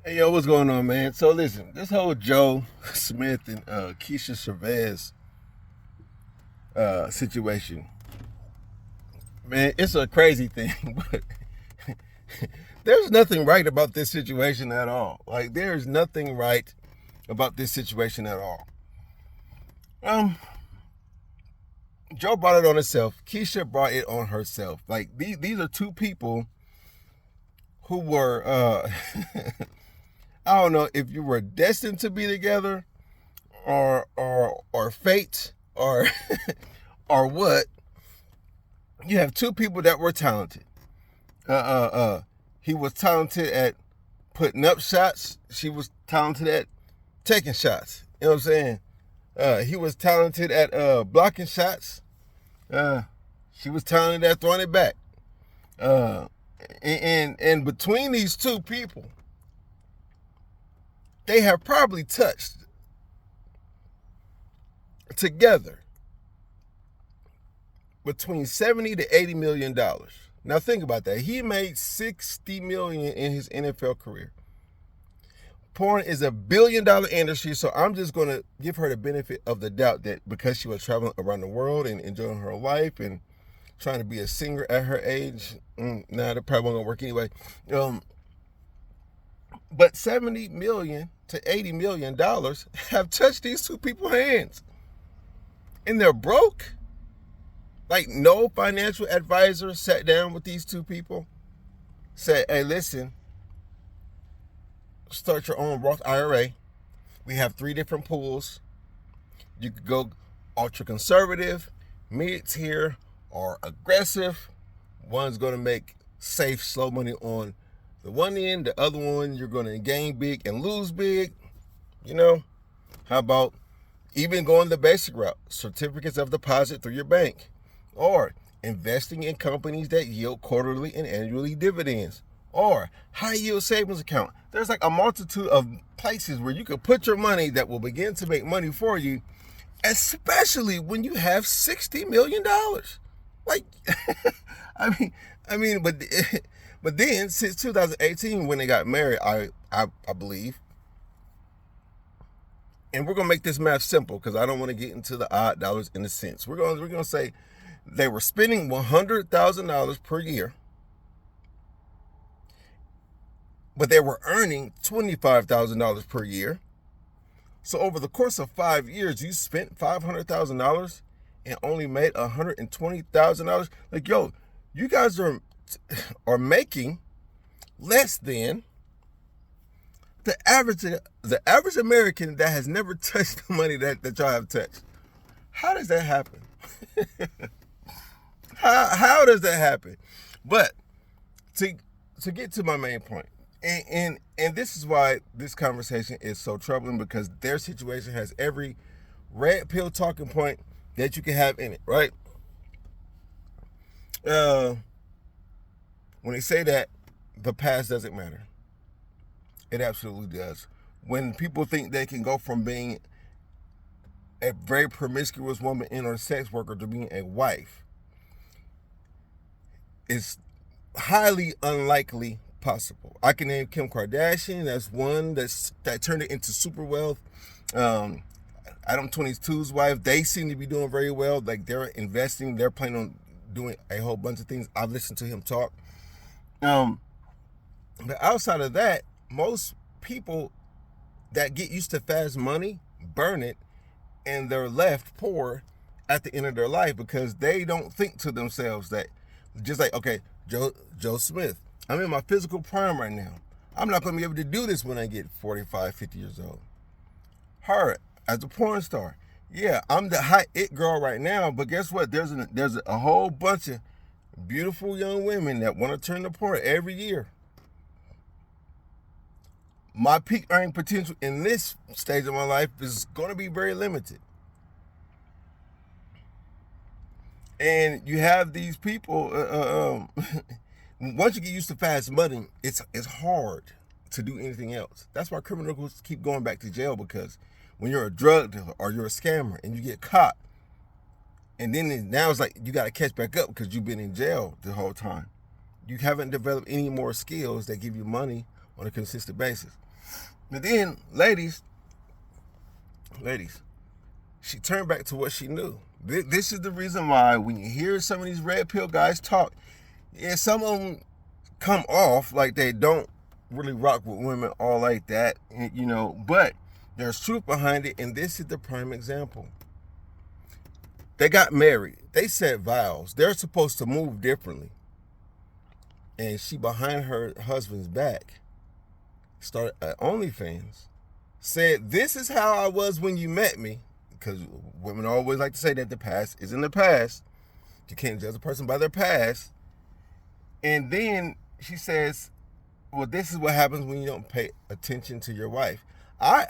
Hey, yo, what's going on, man? So listen, this whole Joe Smith and Keisha Chavez situation, man, it's a crazy thing, but there's nothing right about this situation at all. Like, there's nothing right about this situation at all. Um, Joe brought it on himself. Keisha brought it on herself. Like, these are two people who were, I don't know if you were destined to be together or fate or or what. You have two people that were talented. He was talented at putting up shots. She was talented at taking shots. You know what I'm saying? He was talented at blocking shots. She was talented at throwing it back. And between these two people, they have probably touched together between 70 to 80 million dollars. Now think about that. He made 60 million in his NFL career. Porn is a $1 billion industry, so I'm just going to give her the benefit of the doubt that because she was traveling around the world and enjoying her life and trying to be a singer at her age, that probably won't work anyway. But 70 million to 80 million dollars have touched these two people's hands, and they're broke. Like, no financial advisor sat down with these two people, said, hey, listen, start your own Roth IRA. We have 3 different pools. You could go ultra conservative, mid-tier, or aggressive. One's going to make safe, slow money on the one end. The other one, you're going to gain big and lose big. You know, how about even going the basic route, certificates of deposit through your bank, or investing in companies that yield quarterly and annually dividends, or high yield savings account. There's like a multitude of places where you could put your money that will begin to make money for you, especially when you have $60 million. Like, but then since 2018 when they got married, I believe, and we're gonna make this math simple because I don't want to get into the odd dollars in the cents. We're gonna say they were spending $100,000 per year, but they were earning $25,000 per year. So over the course of 5 years, you spent $500,000 and only made $120,000. Like, yo, you guys are making less than the average American that has never touched the money that y'all have touched. How does that happen? How does that happen? But to get to my main point, and this is why this conversation is so troubling, because their situation has every red pill talking point that you can have in it, right? When they say that the past doesn't matter, it absolutely does. When people think they can go from being a very promiscuous woman and or sex worker to being a wife, it's highly unlikely possible. I can name Kim Kardashian. That's one that turned it into super wealth. Adam 22's wife, they seem to be doing very well. Like, they're investing, they're planning on doing a whole bunch of things. I've listened to him talk. But outside of that, most people that get used to fast money burn it, and they're left poor at the end of their life because they don't think to themselves that, just like, okay, Joe Smith, I'm in my physical prime right now. I'm not going to be able to do this when I get 45, 50 years old. Her, as a porn star, yeah, I'm the hot it girl right now, but guess what? There's a whole bunch of beautiful young women that want to turn to porn every year. My peak earning potential in this stage of my life is going to be very limited. And you have these people, once you get used to fast money, it's hard to do anything else. That's why criminals keep going back to jail, because when you're a drug dealer or you're a scammer and you get caught, and then now it's like you got to catch back up because you've been in jail the whole time. You haven't developed any more skills that give you money on a consistent basis. But then, ladies, she turned back to what she knew. This is the reason why when you hear some of these red pill guys talk, yeah, some of them come off like they don't really rock with women all like that, you know, but there's truth behind it, and this is the prime example. They got married. They said vows. They're supposed to move differently. And she, behind her husband's back, started at OnlyFans, said, this is how I was when you met me. Because women always like to say that the past is in the past. You can't judge a person by their past. And then she says, well, this is what happens when you don't pay attention to your wife. I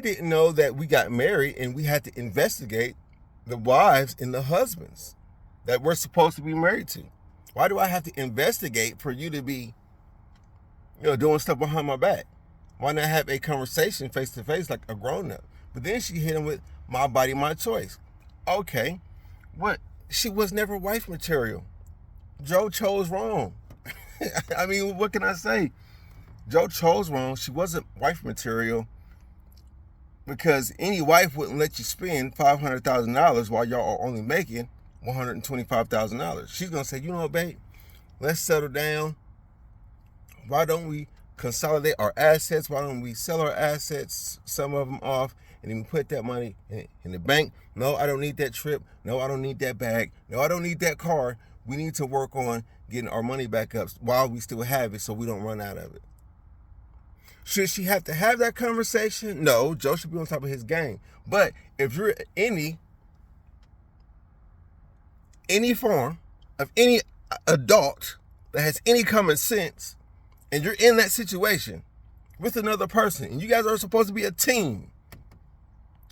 didn't know that we got married and we had to investigate the wives and the husbands that we're supposed to be married to. Why do I have to investigate for you to be, doing stuff behind my back? Why not have a conversation face to face like a grown up? But then she hit him with my body, my choice. Okay, what? She was never wife material. Joe chose wrong. I mean, what can I say? Joe chose wrong. She wasn't wife material because any wife wouldn't let you spend $500,000 while y'all are only making $125,000. She's going to say, you know what, babe, let's settle down. Why don't we consolidate our assets? Why don't we sell our assets, some of them off, and then put that money in the bank? No, I don't need that trip. No, I don't need that bag. No, I don't need that car. We need to work on getting our money back up while we still have it so we don't run out of it. Should she have to have that conversation? No, Joe should be on top of his game. But if you're any form of any adult that has any common sense, and you're in that situation with another person, and you guys are supposed to be a team,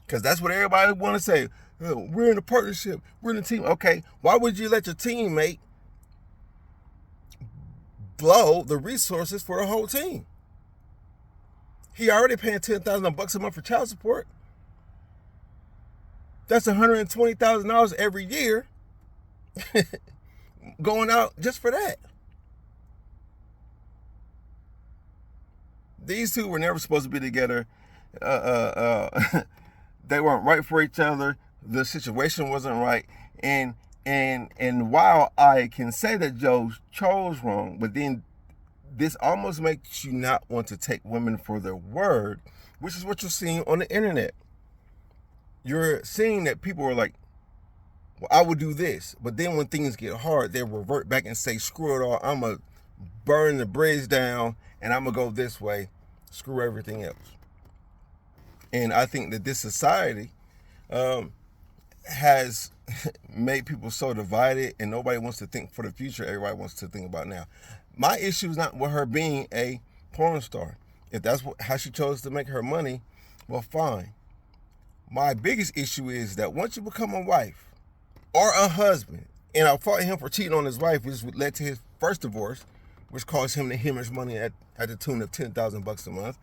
because that's what everybody want to say. Oh, we're in a partnership. We're in a team. Okay, why would you let your teammate blow the resources for the whole team? He already paying $10,000 a month for child support. That's $120,000 every year going out just for that. These two were never supposed to be together. They weren't right for each other. The situation wasn't right. And while I can say that Joe chose wrong, but then this almost makes you not want to take women for their word, which is what you're seeing on the internet. You're seeing that people are like, well, I would do this. But then when things get hard, they revert back and say, screw it all. I'm going to burn the bridge down and I'm going to go this way. Screw everything else. And I think that this society has made people so divided, and nobody wants to think for the future. Everybody wants to think about now. My issue is not with her being a porn star. If that's how she chose to make her money, well, fine. My biggest issue is that once you become a wife or a husband, and I fought him for cheating on his wife, which led to his first divorce, which cost him the hemorrhage money at the tune of $10,000 a month.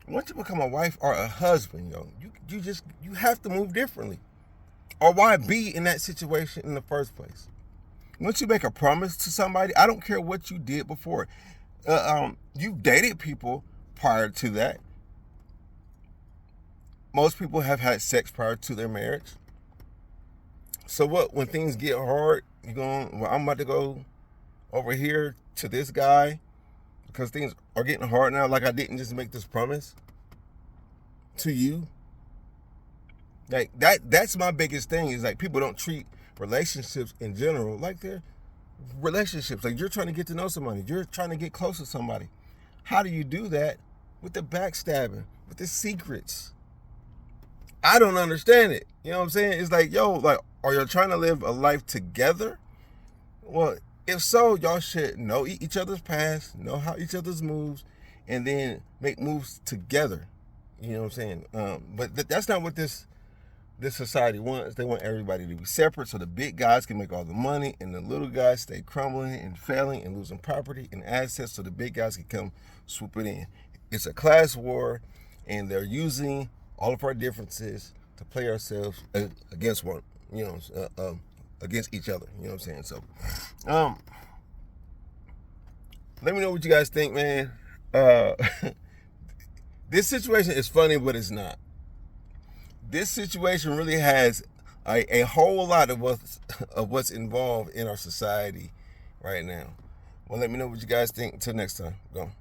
Once you become a wife or a husband, you have to move differently. Or why be in that situation in the first place? Once you make a promise to somebody, I don't care what you did before. You've dated people prior to that. Most people have had sex prior to their marriage. So what, when things get hard, you're going, well, I'm about to go over here to this guy because things are getting hard now. Like, I didn't just make this promise to you. Like, that's my biggest thing, is like, people don't treat relationships in general like they're relationships. Like, you're trying to get to know somebody. You're trying to get close to somebody. How do you do that? With the backstabbing, with the secrets. I don't understand it. You know what I'm saying? It's like, are you trying to live a life together? Well, if so, y'all should know each other's past, know how each other's moves, and then make moves together. You know what I'm saying? But that's not what this society wants. They want everybody to be separate so the big guys can make all the money and the little guys stay crumbling and failing and losing property and assets so the big guys can come swoop it in. It's a class war, and they're using all of our differences to play ourselves against one, against each other. You know what I'm saying? So, let me know what you guys think, man. This situation is funny, but it's not. This situation really has a whole lot of what's involved in our society right now. Well, let me know what you guys think. Until next time, go.